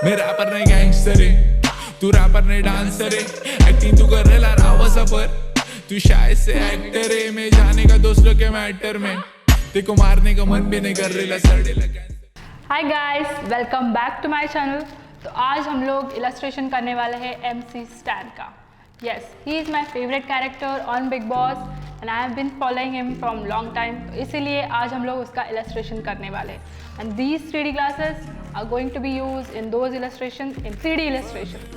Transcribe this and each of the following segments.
मैं रैपर नहीं गैंगस्टर है, तू रैपर नहीं डांसर है। एक्टिंग तू कर रेला रावा सफर, तू शायद से एक्टर है। मैं जाने का दोस्तों के मैटर में, तेको मारने का मन भी नहीं कर रेला सड़े लगा। Hi guys, welcome back to my channel. तो आज हम लोग इलस्ट्रेशन करने वाले हैं MC स्टैन का। Yes, he is my favourite character on Bigg Boss and I have been following him from long time. तो इसीलिए आज हम लोग उसका इलस्ट्रेशन करने वाले हैं। And these 3D glasses are going to be use in those illustration in 3D illustration.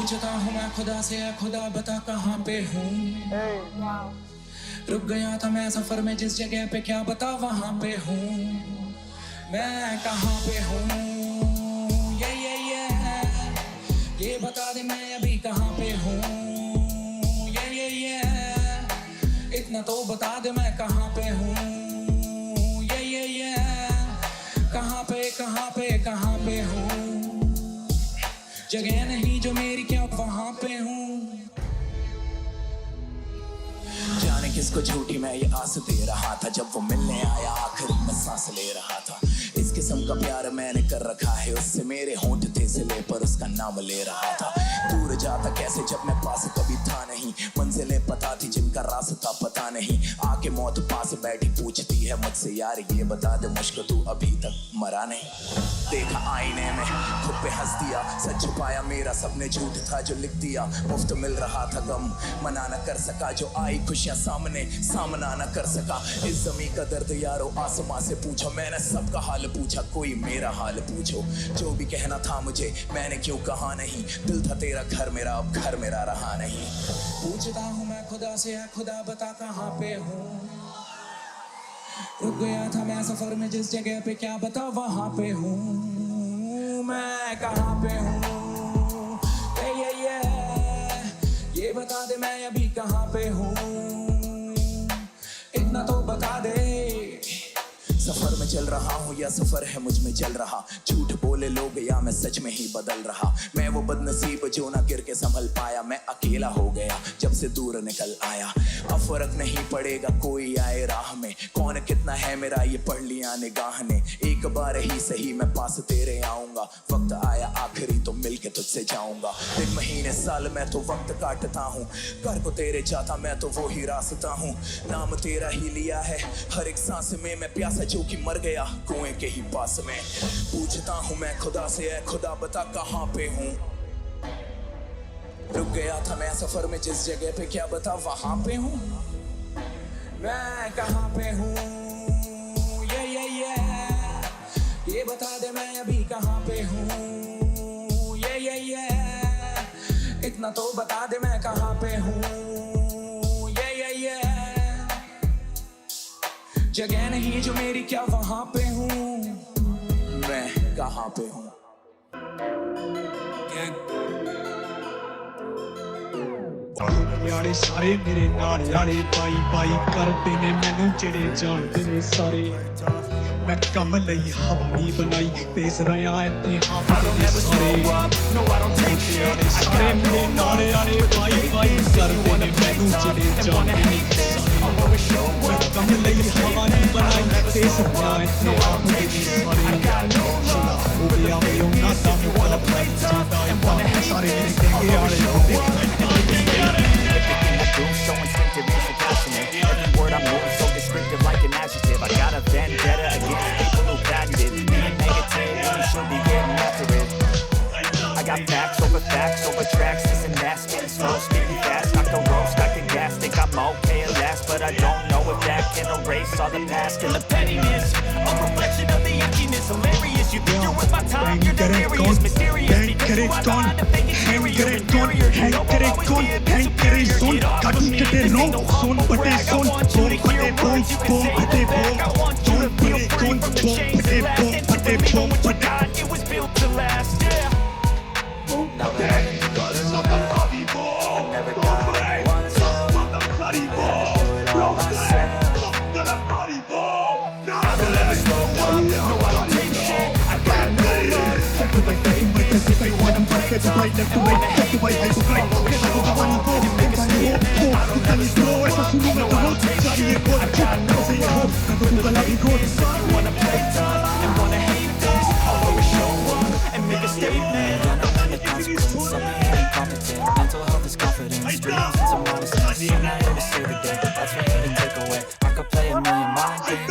पूछता हूँ मैं खुदा से, खुदा बता कहाँ पे हूँ। रुक गया था मैं सफर में जिस जगह पे, क्या बता वहाँ पे हूँ। मैं कहाँ पे हूँ, ये बता दे मैं अभी कहाँ पे हूँ। इतना तो बता दे मैं कहाँ पे हूँ। कहाँ पे हूँ। जगह नहीं जो मेरी, क्या वहाँ पे हूँ। जाने किसको झूठी मैं ये आस दे रहा था, जब वो मिलने आया आखिरी में सांस ले रहा था। इस किस्म का प्यार मैंने कर रखा है उससे, मेरे होंठ थे सिले पर उसका नाम ले रहा था। दूर जाता कैसे जब मैं पास कभी था नहीं, मंजिलें पता थी जिनका रास्ता पता नहीं। आके मौत पास बैठी पूछती है मुझसे, यार ये बता दे मुझको तू अभी तक मरा नहीं। देखा आईने में खुद पे हंस दिया, सच छुपाया मेरा सबने झूठ था जो लिख दिया। मुफ्त मिल रहा था गम मना न कर सका, जो आई खुशियां सामने सामना न कर सका। इस जमी का दर्द यारो आसमां से पूछो, मैंने सबका हाल पूछा कोई मेरा हाल पूछो। जो भी कहना था मुझे मैंने क्यों कहा नहीं, दिल था तेरा घर मेरा अब घर मेरा रहा नहीं। पूछता हूँ मैं खुदा से, खुदा बता कहाँ पे हूँ। रुक गया था मैं सफर में जिस जगह पे, क्या बता वहाँ पे हूँ। मैं कहाँ पे हूँ, ये बता दे मैं अभी कहाँ पे हूँ। इतना तो बता दे। सफर में चल रहा हूँ या सफर है मुझ में चल रहा, झूठ बोले लोग या मैं सच में ही बदल रहा। मैं वो बदनसीब जो ना गिर के संभल पाया, मैं अकेला हो गया जब से दूर निकल आया। अब फर्क नहीं पड़ेगा कोई आए राह में, कौन कितना है मेरा ये पढ़ लिया निगाह ने। एक बार ही सही मैं पास तेरे आऊंगा, वक्त आया आखिरी तो मिल के तुझसे जाऊंगा। दिन महीने साल मैं तो वक्त काटता हूँ, घर को तेरे जाता मैं तो वो ही रास्ता हूँ। नाम तेरा ही लिया है हर एक सांस में, मैं प्यासा जो कि मर गया कुएं के ही पास में। पूछता हूँ मैं खुदा से, खुदा बता कहाँ पे हूँ। रुक गया था मैं सफर में जिस जगह पे, क्या बता वहाँ पे हूँ। मैं कहाँ पे हूँ, ये बता दे मैं अभी कहाँ पे हूँ। इतना तो बता दे मैं कहाँ पे हूँ। जगह नहीं जो मेरी, क्या वहाँ पे हूँ। मैं कहाँ पे हूँ। यारे सारे मेरे नाल यारे बाई बाई करते ने मैनू जेड़े जानते ने सारे। मैं कम लई हवाई बनाई तेज रहा इतने हाथ सारे। यारे सारे मेरे नाल यारे बाई बाई करते ने मैनू जेड़े जानते ने सारे। मैं कम लई हवाई बनाई तेज रहा इतने हाथ सारे। हो गया मैं ना दम वाला जाता है सारे मेरे यारे। So instinctive, it's so passionate. Every word I'm moving so descriptive like an adjective. I got a vendetta against people who patented being negative, and you should be getting after it. I got facts over tracks, this and that, spitting slow, speaking fast. I can roast, I can gas, think I'm okay at last, but I don't know if that can erase all the past and the pettiness. A reflection of the emptiness, hilarious. You think you're worth my time, you're delirious, mysterious. Because you are behind the fake exterior, inferior. You know I'll always be a bit superior. Get off of me, this ain't no humble brag. I want you to hear words, you can say them back. I want you to feel free from the chains that last. And to believe in what you got, it was built to last, yeah. Now that I can do this, I never got one song. I do it all myself. I don't ever slow up, no I don't take shit. I got no love. Because if you wanna break it, right left to right, left to right, right to right. Because I don't wanna go, you make a stay. I don't wanna slow, it's a sunu no I don't take shit. I got no love. You wanna play tough and wanna hate this, I'll always show up and make a statement. Consequences of being incompetent. Mental health is confidence. Dreams and some honesty. I'm not here to save the day. That's for you to take away. I could play a million mind games.